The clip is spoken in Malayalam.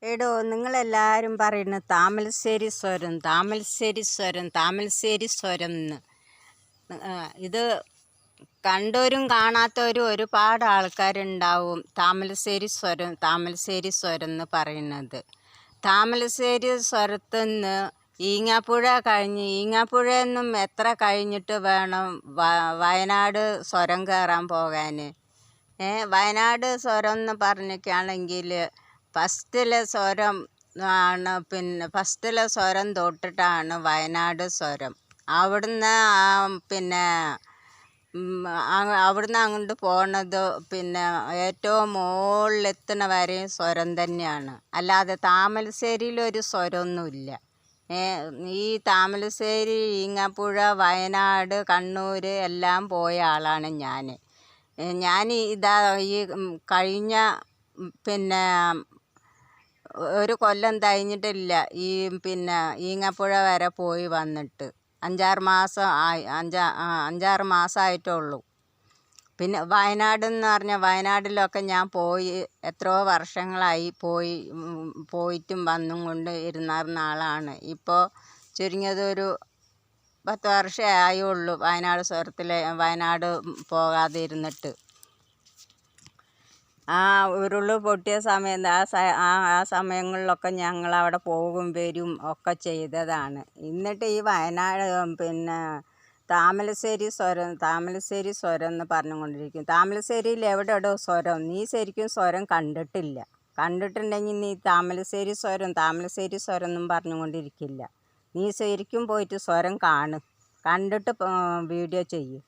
എടോ നിങ്ങളെല്ലാവരും പറയുന്നു താമരശ്ശേരി സ്വരം താമരശ്ശേരി സ്വരം താമരശ്ശേരി സ്വരം എന്ന്. ഇത് കണ്ടവരും കാണാത്തവരും ഒരുപാട് ആൾക്കാരുണ്ടാവും താമരശ്ശേരി സ്വരം എന്ന് പറയുന്നത്. താമരശ്ശേരി സ്വരത്തിൽ നിന്ന് ഈങ്ങാപ്പുഴ കഴിഞ്ഞ് ഈങ്ങാപ്പുഴയിൽ നിന്നും എത്ര കഴിഞ്ഞിട്ട് വേണം വയനാട് സ്വരം കയറാൻ പോകാൻ. വയനാട് സ്വരം എന്ന് പറഞ്ഞൊക്കെയാണെങ്കിൽ ഫസ്റ്റിലെ സ്വരം ആണ്, ഫസ്റ്റിലെ സ്വരം തൊട്ടിട്ടാണ് വയനാട് സ്വരം. അവിടുന്ന് അവിടുന്ന് അങ്ങോട്ട് പോണത് ഏറ്റവും മുകളിലെത്തുന്ന വരെയും സ്വരം തന്നെയാണ്. അല്ലാതെ താമരശ്ശേരിയിലൊരു സ്വരമൊന്നുമില്ല. ഈ താമരശ്ശേരി, ഈങ്ങാപ്പുഴ, വയനാട്, കണ്ണൂർ എല്ലാം പോയ ആളാണ് ഞാൻ. ഈ കഴിഞ്ഞ ഒരു കൊല്ലം കഴിഞ്ഞിട്ടില്ല ഈ ഈങ്ങാപ്പുഴ വരെ പോയി വന്നിട്ട്. 5-6 മാസമായിട്ടുള്ളൂ. പിന്നെ വയനാടെന്ന് പറഞ്ഞാൽ വയനാട്ടിലൊക്കെ ഞാൻ പോയി എത്രയോ വർഷങ്ങളായി പോയിട്ടും വന്നും കൊണ്ട് ഇരുന്ന ആളാണ്. ഇപ്പോൾ ചുരുങ്ങിയത് ഒരു 10 വർഷമേ ആയുള്ളൂ വയനാട് പോകാതെ ഇരുന്നിട്ട്. ആ ഉരുൾ പൊട്ടിയ സമയത്ത് ആ സമയങ്ങളിലൊക്കെ ഞങ്ങൾ അവിടെ പോകും വരും ഒക്കെ ചെയ്തതാണ്. എന്നിട്ട് ഈ വയനാട് താമരശ്ശേരി സ്വരം എന്ന് പറഞ്ഞുകൊണ്ടിരിക്കും. താമരശ്ശേരിയിൽ എവിടെയോ സ്വരം? നീ ശരിക്കും സ്വരം കണ്ടിട്ടില്ല. കണ്ടിട്ടുണ്ടെങ്കിൽ നീ താമരശ്ശേരി സ്വരം എന്നും പറഞ്ഞുകൊണ്ടിരിക്കില്ല. നീ ശരിക്കും പോയിട്ട് സ്വരം കണ്ടിട്ട് വീഡിയോ ചെയ്യും.